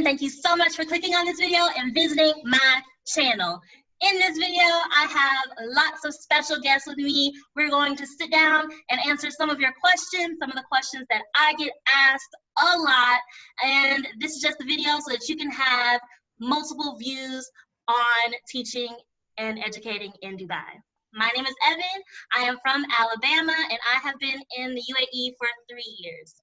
thank you so much for clicking on this video and visiting my channel. In this video, I have lots of special guests with me. We're going to sit down and answer some of your questions, some of the questions that I get asked a lot. And this is just a video so that you can have multiple views on teaching and educating in Dubai. My name is Evan. I am from Alabama, and I have been in the UAE for 3 years.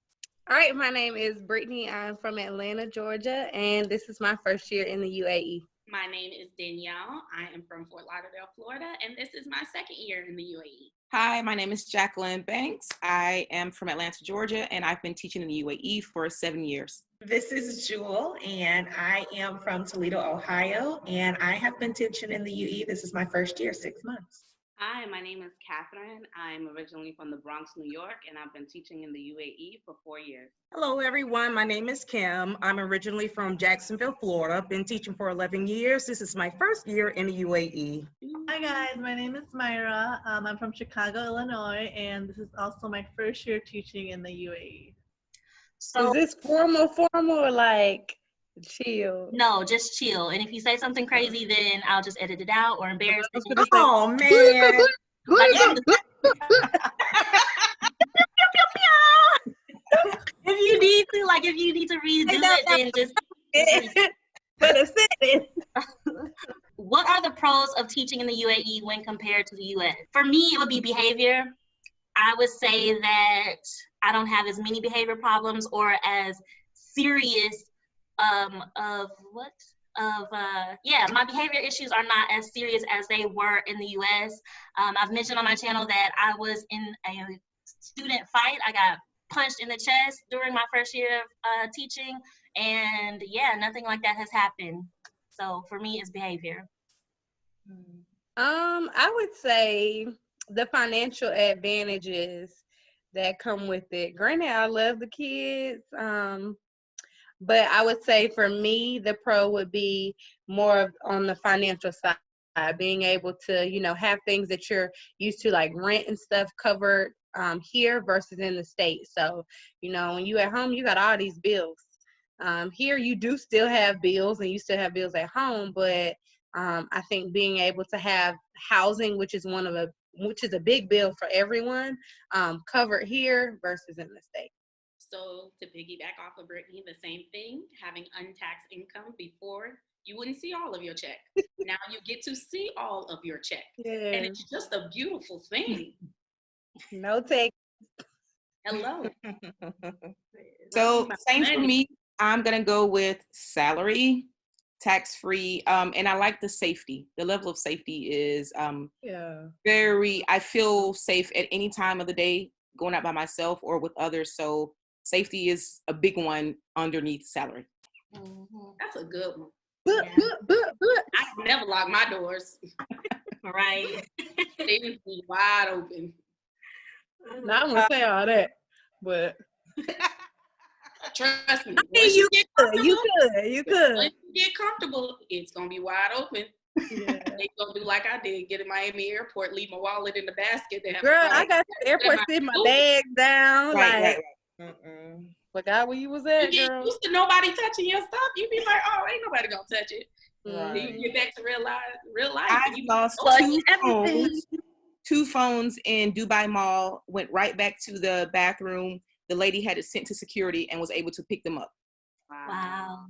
All right, my name is Brittany. I'm from Atlanta, Georgia, and this is my first year in the UAE. My name is Danielle. I am from Fort Lauderdale, Florida, and this is my second year in the UAE. Hi, my name is Jacqueline Banks. I am from Atlanta, Georgia, and I've been teaching in the UAE for 7 years. This is Jewel, and I am from Toledo, Ohio, and I have been teaching in the UAE. This is my first year, 6 months. Hi, my name is Catherine. I'm originally from the Bronx, New York, and I've been teaching in the UAE for 4 years. Hello, everyone. My name is Kim. I'm originally from Jacksonville, Florida. Been teaching for 11 years. This is my first year in the UAE. Hi, guys. My name is Myra. I'm from Chicago, Illinois, and this is also my first year teaching in the UAE. So, is this formal or like chill? No, just chill. And if you say something crazy, then I'll just edit it out or embarrass you. Oh, man. If you need to redo it, then just. What are the pros of teaching in the UAE when compared to the US? For me, it would be behavior. I would say that I don't have as many behavior problems or as serious my behavior issues are not as serious as they were in the US. I've mentioned on my channel that I was in a student fight. I got punched in the chest during my first year of teaching, and yeah, nothing like that has happened. So for me, it's behavior. I would say the financial advantages that come with it. Granted, I love the kids, but I would say for me, the pro would be more on the financial side, being able to, have things that you're used to, like rent and stuff covered here versus in the States. So, when you at home, you got all these bills. Here, you do still have bills and you still have bills at home, but I think being able to have housing, which is a big bill for everyone, covered here versus in the States. So to piggyback off of Brittany, the same thing, having untaxed income before, you wouldn't see all of your check. Now you get to see all of your check. Yeah. And it's just a beautiful thing. No take. Hello. So same for me. I'm going to go with salary, tax-free, and I like the safety. The level of safety is I feel safe at any time of the day, going out by myself or with others. So safety is a big one underneath salary. That's a good one. Yeah. I never lock my doors. Right. They just be wide open. Not gonna say all that, but trust me. You could. Once you get comfortable, it's gonna be wide open. Yeah. They gonna do like I did, get in Miami airport, leave my wallet in the basket. Girl, I got to the airport, sit my bags down, Right. Forgot where you was at, you girl. get used to nobody touching your stuff. You be like, oh, ain't nobody gonna touch it. Right. Then you get back to real life. I lost two phones in Dubai Mall, went right back to the bathroom. The lady had it sent to security and was able to pick them up. Wow.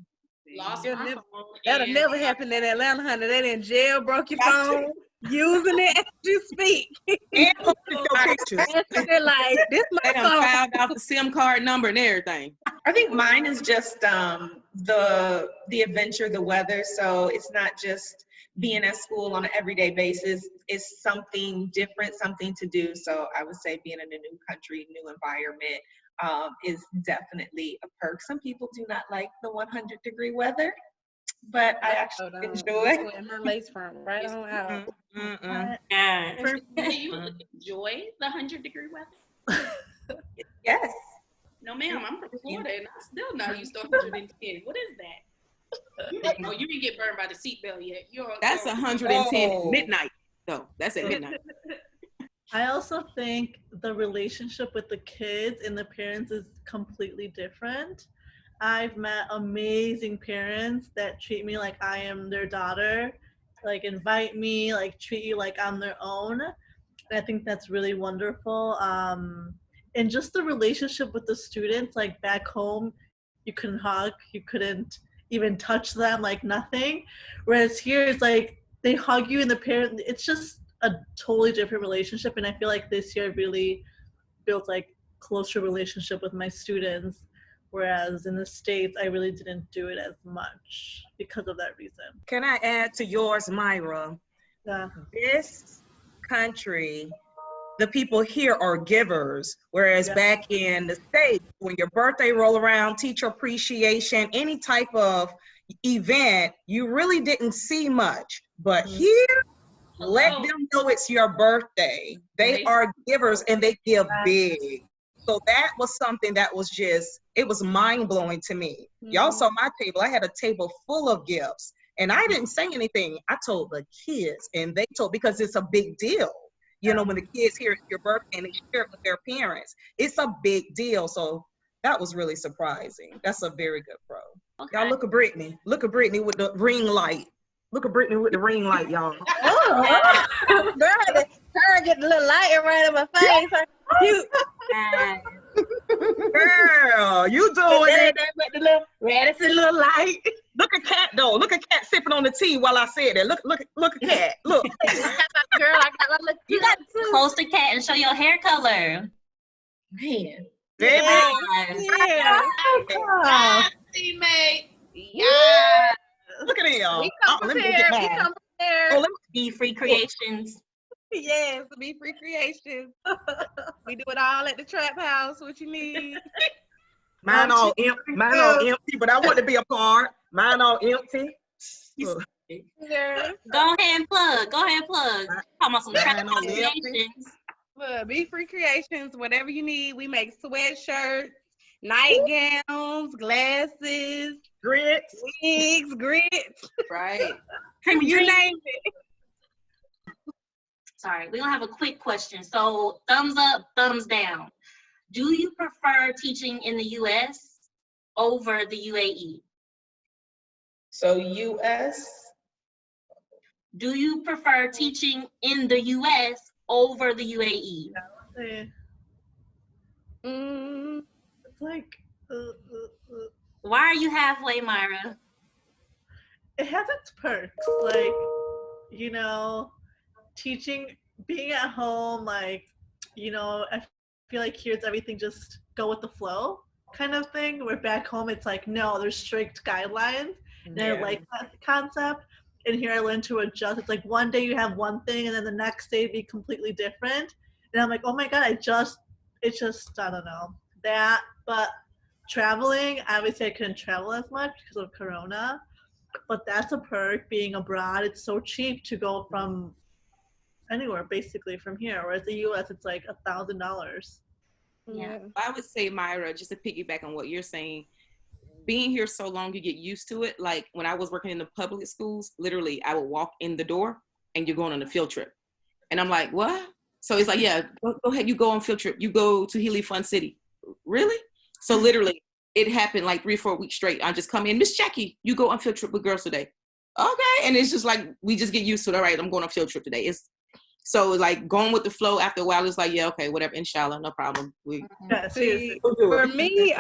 Lost my phone. That'll never happen in Atlanta, honey. They in jail, broke your phone, using it as you speak. And they're like, this my They done found out the SIM card number and everything. I think mine is just the adventure, the weather. So it's not just being at school on an everyday basis. It's something different, something to do. So I would say being in a new country, new environment is definitely a perk. Some people do not like the 100-degree weather, but I actually enjoy. My lace front right on out. Do you enjoy the 100-degree weather? Yes. No, ma'am. I'm from Florida, and I still not used to 110. What is that? Oh, you didn't get burned by the seatbelt yet. That's 110 at midnight, though. That's at midnight. I also think the relationship with the kids and the parents is completely different. I've met amazing parents that treat me like I am their daughter, like invite me, like treat you like I'm their own. And I think that's really wonderful. And just the relationship with the students, like back home, you couldn't hug, you couldn't even touch them, like nothing. Whereas here, it's like they hug you and the parent, it's just a totally different relationship. And I feel like this year really built like closer relationship with my students. Whereas in the States, I really didn't do it as much because of that reason. Can I add to yours, Myra? Yeah. This country, the people here are givers, whereas back in the States, when your birthday roll around, teacher appreciation, any type of event, you really didn't see much. But here, let them know it's your birthday. They are givers and they give big. So that was something that was just, it was mind-blowing to me. Y'all saw my table. I had a table full of gifts and I didn't say anything. I told the kids and they told, because it's a big deal. You know, when the kids hear your birthday and they share it with their parents, it's a big deal. So that was really surprising. That's a very good pro. Okay. Y'all look at Brittany. Look at Brittany with the ring light. Look at Brittany with the ring light, y'all. Oh, girl, her get the little light right in my face. Cute. Girl, you doing it with the little Radisson little light. Look at Cat though. Look at Cat sipping on the tea while I said that. Look at Cat. Look. Girl, I got my little. You got to close the cat and show your hair color. Man. Baby. Yeah. Teammate. Yeah. Look at him. Let me get mine. Oh, let me Be Free Creations. Yes, Be Free Creations. We do it all at the trap house. What you need? Mine all empty, but I want to be a part. Mine all empty. Go ahead and plug. Talking about some trap creations. Look, Be Free Creations, whatever you need. We make sweatshirts, nightgowns, glasses, grits, wigs, grits. Right. You name it. Sorry, we're gonna have a quick question. So thumbs up, thumbs down. Do you prefer teaching in the US over the UAE? So US? Do you prefer teaching in the US over the UAE? It's like, Why are you halfway, Myra? it has its perks, like, you know, teaching, being at home, like, you know, I feel like here it's everything just go with the flow kind of thing, where back home it's like, no, there's strict guidelines, and I like that concept. And here I learned to adjust. It's like one day you have one thing and then the next day be completely different. And I'm like, oh my God, it's just, I don't know, that. But traveling, obviously I couldn't travel as much because of Corona, but that's a perk being abroad. It's so cheap to go from anywhere basically from here, whereas the US it's like $1,000. Yeah. I would say, Myra, just to piggyback on what you're saying, being here so long, you get used to it. Like when I was working in the public schools, literally I would walk in the door and you're going on a field trip. And I'm like, what? So it's like, yeah, go ahead, you go on field trip. You go to Healy Fun City. Really? So literally it happened like 3 or 4 weeks straight. I just come in, Miss Jackie, you go on field trip with girls today. Okay. And it's just like, we just get used to it. All right, I'm going on field trip today. So like going with the flow after a while, it's like, yeah, okay, whatever, inshallah, no problem. See, for me,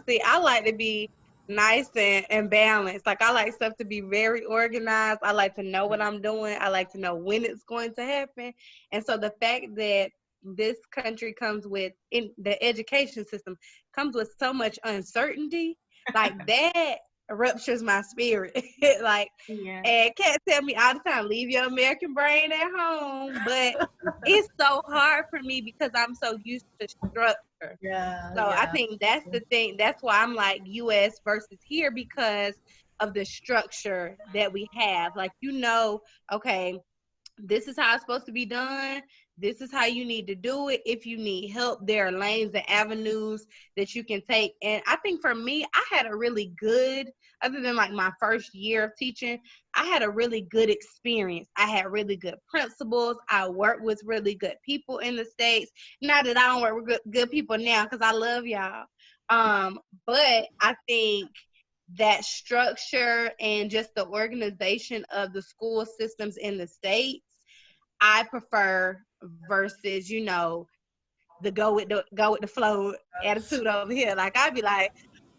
see, I like to be nice and balanced. Like I like stuff to be very organized. I like to know what I'm doing. I like to know when it's going to happen. And so the fact that this country comes with, in the education system, comes with so much uncertainty, like that ruptures my spirit. Like, and Kat tell me all the time, leave your American brain at home, but it's so hard for me because I'm so used to structure. I think that's the thing. That's why I'm like US versus here, because of the structure that we have. Like, you know, okay, this is how it's supposed to be done. This is how you need to do it. If you need help, there are lanes and avenues that you can take. And I think for me, I had a really good, other than like my first year of teaching, I had a really good experience. I had really good principals. I worked with really good people in the States. Not that I don't work with good people now, because I love y'all. But I think that structure and just the organization of the school systems in the States, I prefer versus, you know, the go with the flow attitude over here. Like I'd be like,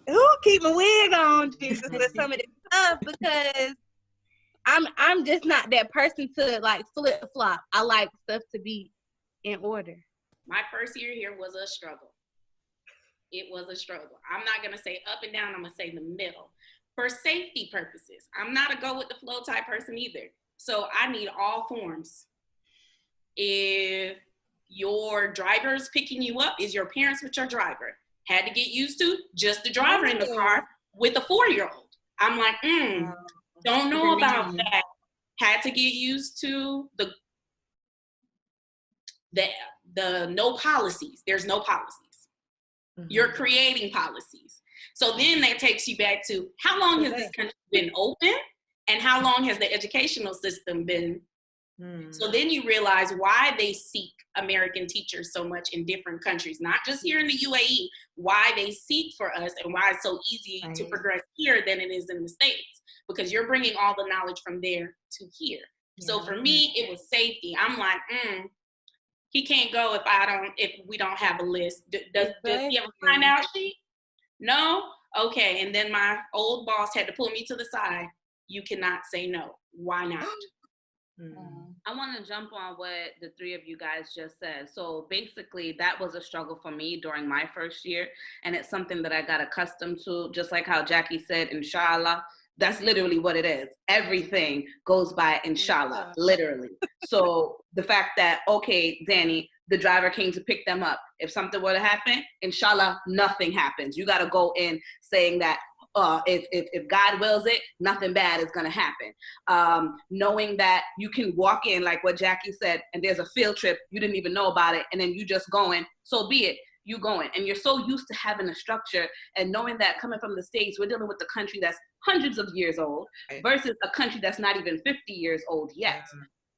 who keep my wig on, Jesus, with some of this stuff, because I'm just not that person to like flip flop. I like stuff to be in order. My first year here was a struggle. It was a struggle. I'm not gonna say up and down, I'm gonna say the middle. For safety purposes, I'm not a go with the flow type person either. So I need all forms. If your driver's picking you up, is your parents with your driver? Had to get used to just the driver in the car with a 4-year-old. I'm like, don't know about that. Had to get used to the no policies. There's no policies. You're creating policies. So then that takes you back to how long has this country been open and how long has the educational system been? So then you realize why they seek American teachers so much in different countries, not just here in the UAE, why they seek for us and why it's so easy to progress here than it is in the States, because you're bringing all the knowledge from there to here. So for me, it was safety. I'm like, he can't go if we don't have a list. Does he have a sign out sheet? No? Okay. And then my old boss had to pull me to the side. You cannot say no. Why not? I want to jump on what the three of you guys just said. So basically, that was a struggle for me during my first year. And it's something that I got accustomed to, just like how Jackie said, inshallah. That's literally what it is. Everything goes by inshallah, literally. So the fact that, okay, Danny, the driver came to pick them up. If something were to happen, inshallah, nothing happens. You got to go in saying that, if God wills it, nothing bad is going to happen. Knowing that you can walk in, like what Jackie said, and there's a field trip, you didn't even know about it, and then you just going, so be it. You going, and you're so used to having a structure and knowing that coming from the States, we're dealing with a country that's hundreds of years old versus a country that's not even 50 years old yet.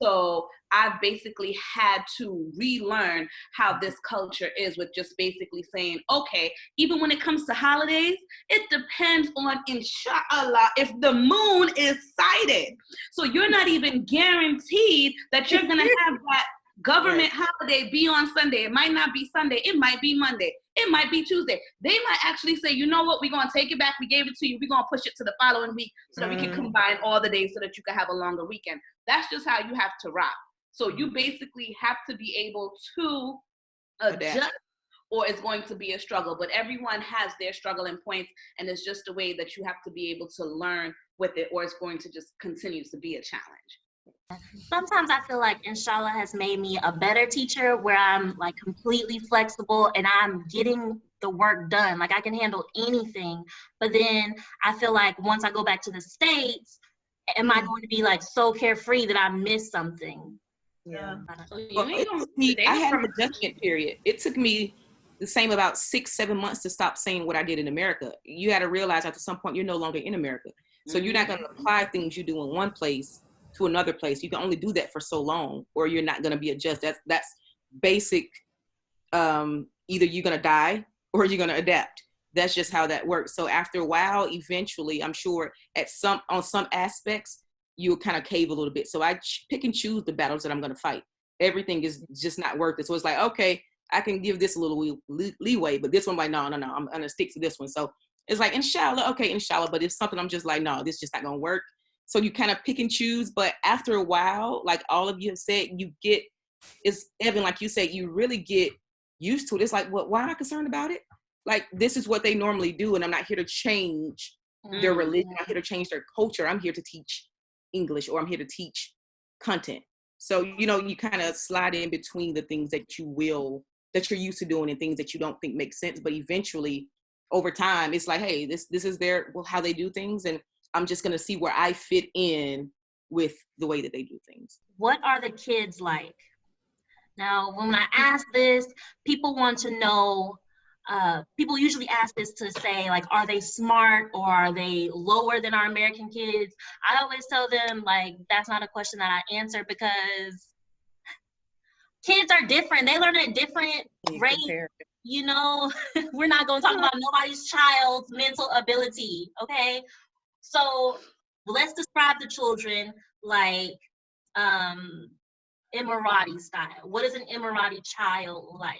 So I basically had to relearn how this culture is, with just basically saying, okay, even when it comes to holidays, it depends on, inshallah, if the moon is sighted. So you're not even guaranteed that you're going to have that government holiday be on Sunday. It might not be Sunday. It might be Monday. It might be Tuesday. They might actually say, you know what, we're going to take it back. We gave it to you. We're going to push it to the following week so that we can combine all the days so that you can have a longer weekend. That's just how you have to rock. So you basically have to be able to adjust, or it's going to be a struggle. But everyone has their struggling points, and it's just a way that you have to be able to learn with it, or it's going to just continue to be a challenge. Sometimes I feel like inshallah has made me a better teacher, where I'm like completely flexible and I'm getting the work done. Like I can handle anything. But then I feel like once I go back to the States, am I going to be like so carefree that I miss something? Well, I had an adjustment period. It took me the same about 6-7 months to stop saying what I did in America. You got to realize at some point you're no longer in America. So you're not going to apply things you do in one place to another place. You can only do that for so long, or you're not going to be adjusted. That's basic. Either you're going to die or you're going to adapt. That's just how that works. So after a while, eventually, I'm sure on some aspects, you'll kind of cave a little bit. So I pick and choose the battles that I'm going to fight. Everything is just not worth it. So it's like, okay, I can give this a little leeway, but this one, like, no, I'm going to stick to this one. So it's like, inshallah, okay, inshallah. But it's something I'm just like, no, this is just not going to work. So you kind of pick and choose. But after a while, like all of you have said, it's Evan, like you said, you really get used to it. It's like, why am I concerned about it? Like, this is what they normally do, and I'm not here to change their religion. I'm here to change their culture. I'm here to teach English, or I'm here to teach content. So, you kind of slide in between the things that you're used to doing and things that you don't think make sense. But eventually, over time, it's like, hey, this is how they do things, and I'm just going to see where I fit in with the way that they do things. What are the kids like? Now, when I ask this, people want to know, people usually ask this to say, like, are they smart or are they lower than our American kids? I always tell them, like, that's not a question that I answer, because kids are different. They learn at different rates. You know, we're not going to talk about nobody's child's mental ability, okay? So let's describe the children like Emirati style. What is an Emirati child like?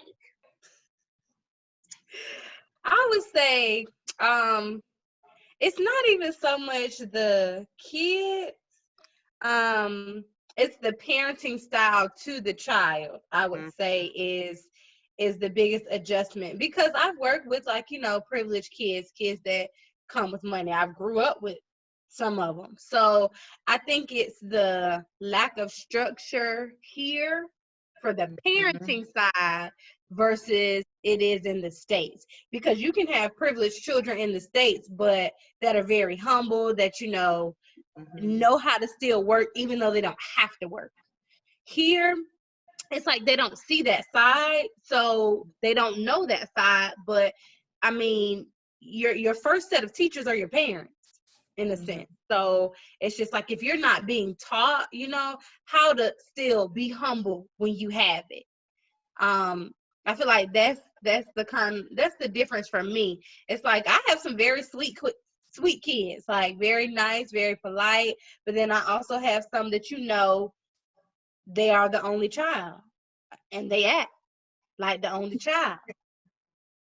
I would say it's not even so much the kids, it's the parenting style to the child, I would say is the biggest adjustment, because I've worked with, like, you know, privileged kids that come with money. I've grew up with some of them. So I think it's the lack of structure here for the parenting side versus it is in the States. Because you can have privileged children in the States, but that are very humble, that, you know how to still work even though they don't have to work. Here, it's like they don't see that side, so they don't know that side. But I mean, your first set of teachers are your parents, in a sense. So it's just like, if you're not being taught, you know, how to still be humble when you have it. I feel like that's the difference for me. It's like I have some very sweet kids, like very nice, very polite, but then I also have some that, you know, they are the only child, and they act like the only child,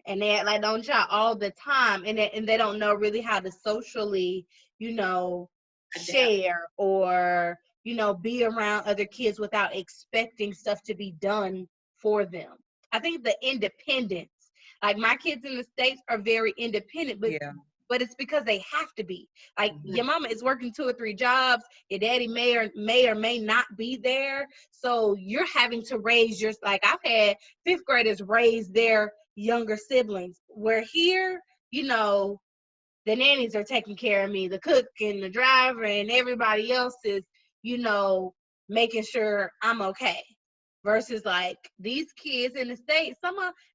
and they act like the only child all the time, and they don't know really how to socially, you know, share or, you know, be around other kids without expecting stuff to be done for them. I think the independence, like my kids in the States are very independent, but it's because they have to be. Like, your mama is working 2 or 3 jobs, your daddy may or may not be there, so you're having to raise like, I've had 5th graders raise their younger siblings, where here, you know, the nannies are taking care of me, the cook and the driver and everybody else is, you know, making sure I'm okay. Versus like these kids in the States,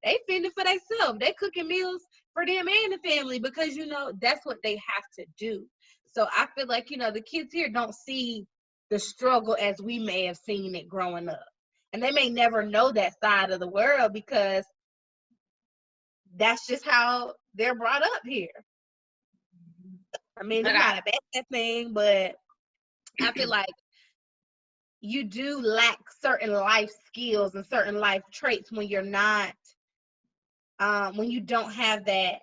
they fending for themselves. They cooking meals for them and the family, because, you know, that's what they have to do. So I feel like, you know, the kids here don't see the struggle as we may have seen it growing up. And they may never know that side of the world, because that's just how they're brought up here. I mean, it's not a bad thing, but I feel like you do lack certain life skills and certain life traits when you're not, when you don't have that,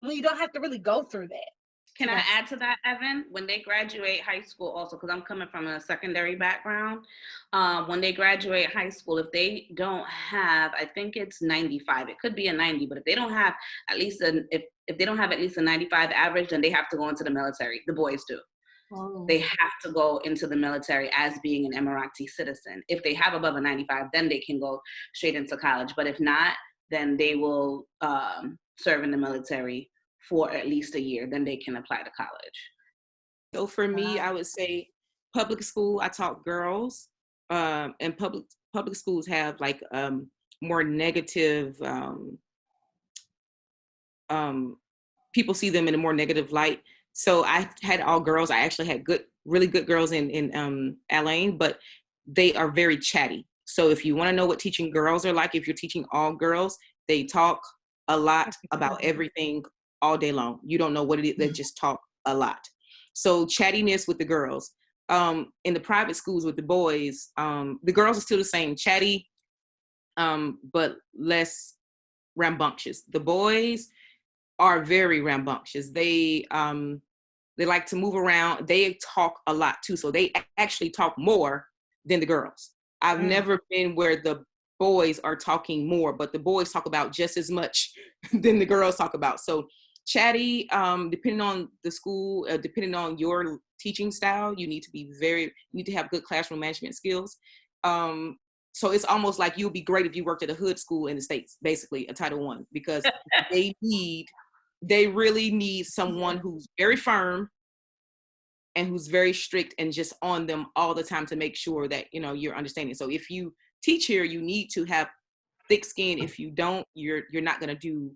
when you don't have to really go through that. Can I add to that, Evan? When they graduate high school also, because I'm coming from a secondary background, when they graduate high school, if they don't have, I think it's 95, it could be a 90, but if they don't have at least if they don't have at least a 95 average, then they have to go into the military. The boys do. Oh. They have to go into the military as being an Emirati citizen. If they have above a 95, then they can go straight into college. But if not, then they will serve in the military for at least a year. Then they can apply to college. So for me, I would say public school, I taught girls, and public schools have like more negative, people see them in a more negative light. So I had all girls. I actually had really good girls in Alain, but they are very chatty. So if you want to know what teaching girls are like, if you're teaching all girls, they talk a lot about everything all day long. You don't know what it is. They just talk a lot. So chattiness with the girls. In the private schools with the boys, the girls are still the same, chatty, but less rambunctious. The boys are very rambunctious. They like to move around. They talk a lot too. So they actually talk more than the girls. I've never been where the boys are talking more, but the boys talk about just as much than the girls talk about. So chatty, depending on the school, depending on your teaching style, you need to have good classroom management skills. So it's almost like you'll be great if you worked at a hood school in the States, basically a Title I, because they really need someone who's very firm and who's very strict and just on them all the time to make sure that, you know, you're understanding. So if you teach here, you need to have thick skin. If you don't, you're not going to do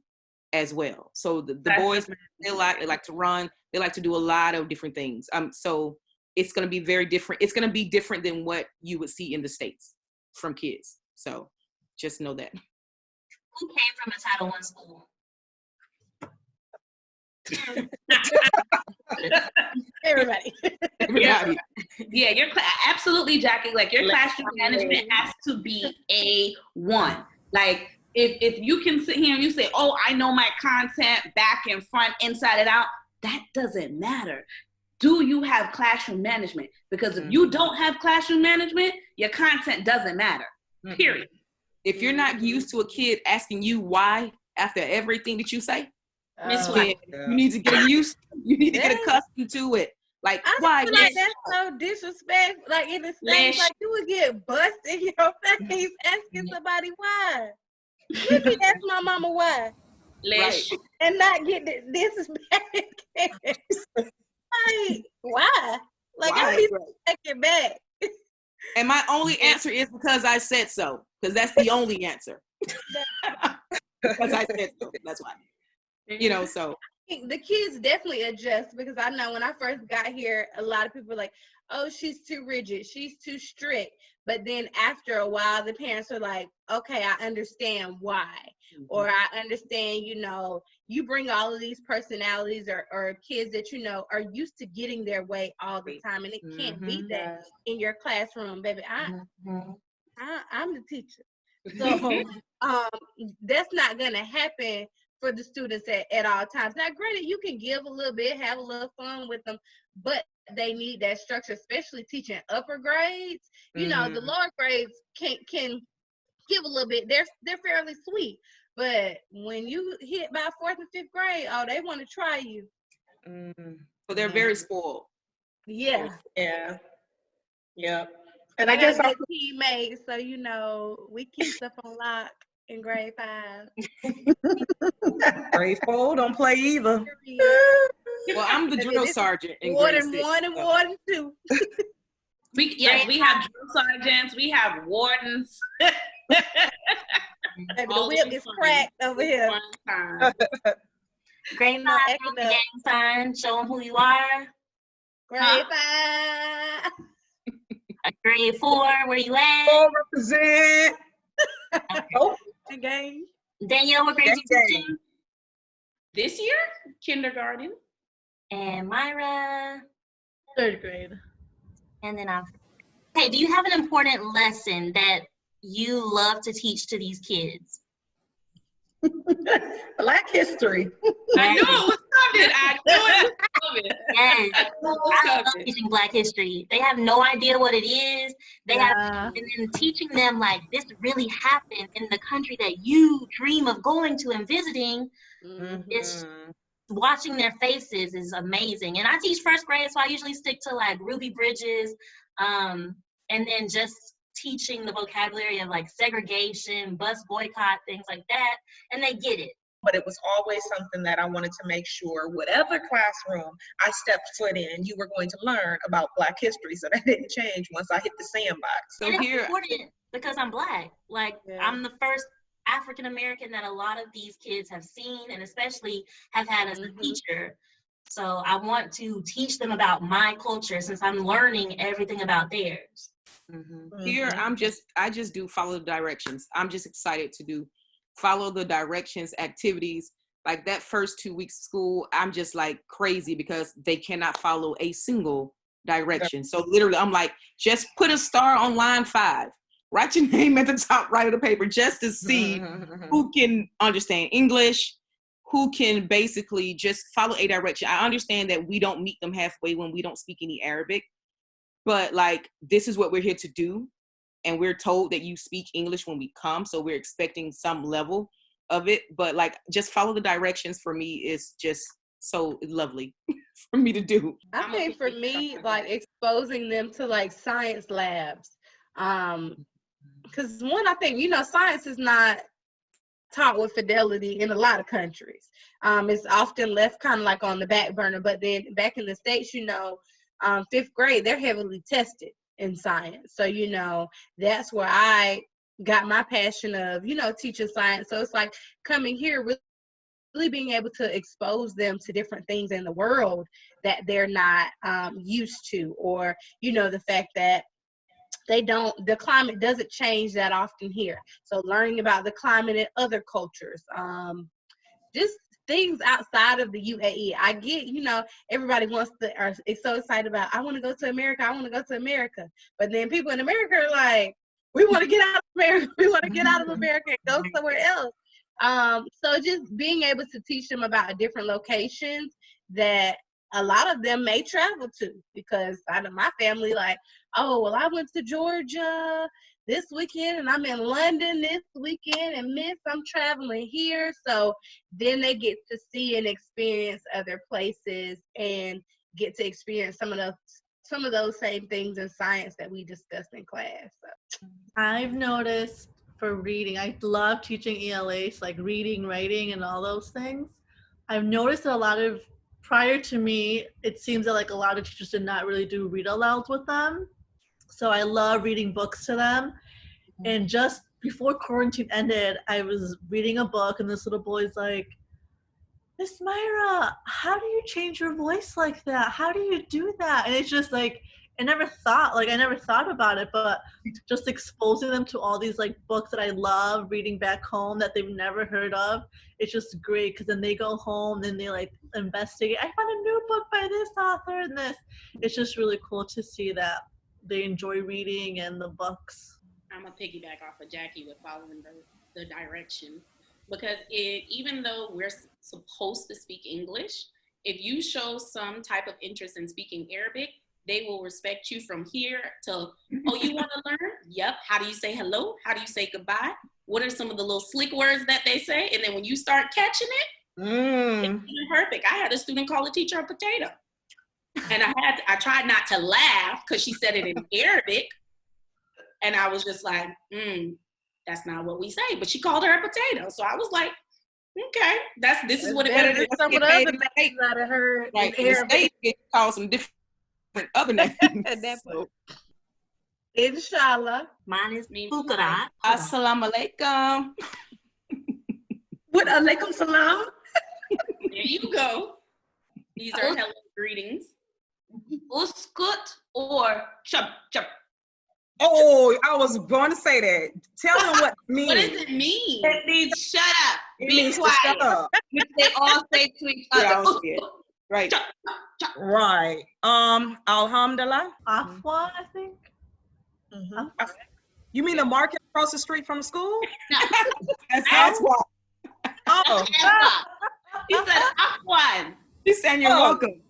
as well. So the boys, they like to run. They like to do a lot of different things. So it's going to be very different. It's going to be different than what you would see in the States. from kids. So just know that. Who came from a Title I school? Everybody. Yeah, absolutely, Jackie. Like your classroom management has to be A1. Like if you can sit here and you say, oh, I know my content back and front, inside and out, that doesn't matter. Do you have classroom management? Because if you don't have classroom management, your content doesn't matter, period. If you're not used to a kid asking you why after everything that you say, you need to get used. You need to get accustomed to it. Like, I feel like that's so disrespectful. Like in the States, like you would get busted in your face asking somebody why. Let me ask my mama why. Right. And not get disrespect. Like, why? Like, I need to take it back. And my only answer is because I said so. Because that's the only answer. Because I said so. That's why. You know, so. The kids definitely adjust, because I know when I first got here, a lot of people were like, oh, she's too rigid. She's too strict. But then after a while, the parents are like, okay, I understand why. Or I understand, you know, you bring all of these personalities or kids that, you know, are used to getting their way all the time. And it can't be that in your classroom, baby. I'm the teacher. So that's not going to happen for the students at all times. Now, granted, you can give a little bit, have a little fun with them, but they need that structure, especially teaching upper grades. You know, the lower grades can give a little bit. They're fairly sweet. But when you hit by 4th and 5th grade, oh, they want to try you. So they're very spoiled. Yeah. Yeah. Yep. And I guess I'm teammates, so you know, we keep stuff on lock in grade 5. Grade 4 don't play either. Well, I'm the drill sergeant in Warden grade 6. 1 and Warden 2. We have drill sergeants, we have wardens. Maybe the whip is cracked over here. Grade 5, the gang sign, show them who you are. Grade 5. Grade 4, where you at? 4 represent. Gang. Danielle, what grade you teaching? This year, kindergarten. And Myra? 3rd grade. And then okay, do you have an important lesson that you love to teach to these kids? Black history. I knew it was coming. I knew it was coming. Yes. I love teaching Black history. They have no idea what it is. They have, and then teaching them like this really happened in the country that you dream of going to and visiting. It's watching their faces is amazing. And I teach 1st grade, so I usually stick to like Ruby Bridges, and then just teaching the vocabulary of like segregation, bus boycott, things like that, and they get it. But it was always something that I wanted to make sure whatever classroom I stepped foot in, you were going to learn about Black history. So that didn't change once I hit the sandbox. So and it's important because I'm Black. Like I'm the first African American that a lot of these kids have seen and especially have had as a teacher. So I want to teach them about my culture since I'm learning everything about theirs. Here, I just do follow the directions. I'm just excited to follow the directions activities. Like that first 2 weeks of school, I'm just like crazy because they cannot follow a single direction. So literally, I'm like, just put a star on line 5. Write your name at the top right of the paper just to see who can understand English, who can basically just follow a direction. I understand that we don't meet them halfway when we don't speak any Arabic. But like, this is what we're here to do. And we're told that you speak English when we come. So we're expecting some level of it. But like, just follow the directions for me is just so lovely for me to do. I think for me, like exposing them to like science labs. Because one, I think, you know, science is not taught with fidelity in a lot of countries. It's often left kind of like on the back burner. But then back in the States, you know, 5th grade, they're heavily tested in science. So, you know, that's where I got my passion of, you know, teaching science. So it's like coming here, really being able to expose them to different things in the world that they're not used to, or, you know, the fact that the climate doesn't change that often here. So learning about the climate in other cultures, just things outside of the UAE. I get, everybody is so excited about, I want to go to America, I want to go to America. But then people in America are like, we want to get out of America, we want to get out of America and go somewhere else. So just being able to teach them about different locations that a lot of them may travel to, because out of my family, like, oh, well, I went to Georgia this weekend and I'm in London this weekend, and miss, I'm traveling here. So then they get to see and experience other places and get to experience some of those same things in science that we discussed in class. So. I've noticed for reading, I love teaching ELAs, like reading, writing, and all those things. I've noticed that prior to me, it seems that like a lot of teachers did not really do read alouds with them. So I love reading books to them. And just before quarantine ended, I was reading a book, and this little boy's like, Miss Myra, how do you change your voice like that? How do you do that? And it's just like, I never thought about it, but just exposing them to all these like books that I love reading back home that they've never heard of, it's just great, because then they go home and they like investigate. I found a new book by this author and this. It's just really cool to see that they enjoy reading and the books. I'm gonna piggyback off of Jackie with following the directions, because even though we're supposed to speak English, if you show some type of interest in speaking Arabic, they will respect you from here to, oh, you want to learn? Yep. How do you say hello? How do you say goodbye? What are some of the little slick words that they say? And then when you start catching it, it's perfect. I had a student call a teacher a potato. And I tried not to laugh because she said it in Arabic. And I was just like, that's not what we say. But she called her a potato. So I was like, okay, this is what it is. Some of the other names that I heard. Like in the States, get called some different other names. So. Inshallah. Mine is Fukarat. Assalamu alaikum. What alaikum salam? There you go. These are hello greetings. Uskut or chup chup. Oh, I was going to say that. Tell them what it means. What does it mean? It means shut up. It Be means quiet. to shut up. Which they all say to each other. Right. Chup, chup. Right. Alhamdulillah. Afwa, I think. You mean the market across the street from the school? No. That's why. Oh. He said Afwan. She's saying you're welcome.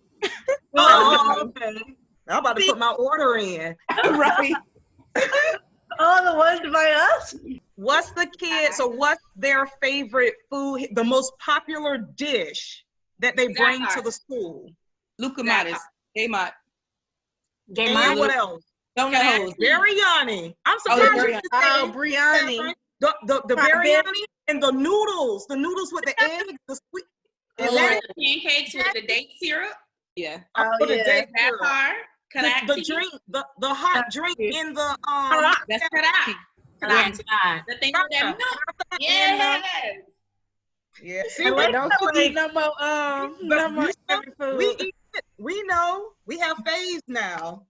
Oh, okay. I'm about to put my order in. Right. Oh, the ones by us? What's their favorite food, the most popular dish that they bring to the school? Lukumatis. Gamat. And what else? Don't know. Biryani. I'm surprised. Biryani. The biryani and the noodles with the eggs, the sweet. The pancakes with the date syrup. Yeah. The date That syrup. part. The drink, the hot drink in the That's karak. The thing with that milk. Yes. Yeah. See, Don't eat no more food. We eat it. We know. We have phase now.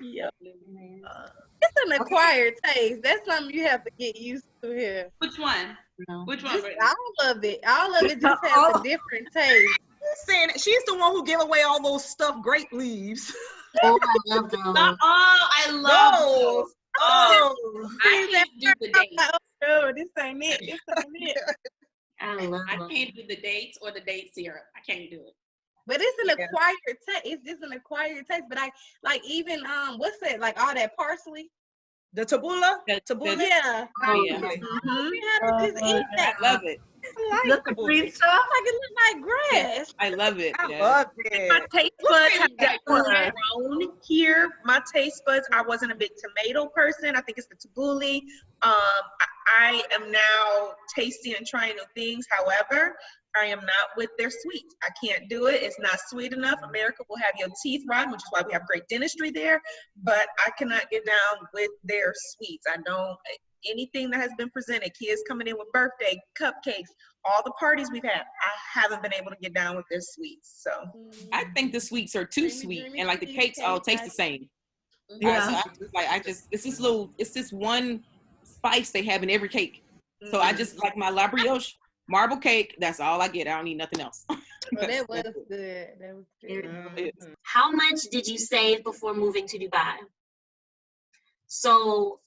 Yep. It's an acquired taste. That's something you have to get used to here. Which one? No. Which one? All of it just has a different taste. Saying it. She's the one who gave away all those stuffed grape leaves. Oh, I love those. I love those. Oh. I can't do the dates. Oh, this ain't it. I can't do the dates or the date syrup. I can't do it. But it's an acquired taste. It's just an acquired taste. But I like even what's that? Like all that parsley. The tabbouleh? Yeah. Oh, yeah. Just eat that. I love it. I like the green stuff. Like it looks like grass. I love it. I love it. My taste buds have definitely grown here. My taste buds, I wasn't a big tomato person. I think it's the tabbouleh. I am now tasting and trying new things. However, I am not with their sweets. I can't do it. It's not sweet enough. America will have your teeth rotten, which is why we have great dentistry there. But I cannot get down with their sweets. I don't. Anything that has been presented, kids coming in with birthday cupcakes, all the parties we've had, I haven't been able to get down with their sweets. So I think the sweets are too sweet, and like the cakes all taste the same. Yeah. So it's this one spice they have in every cake. So I just like my la brioche marble cake. That's all I get. I don't need nothing else. Well, that was good. That was good. How much did you save before moving to Dubai? So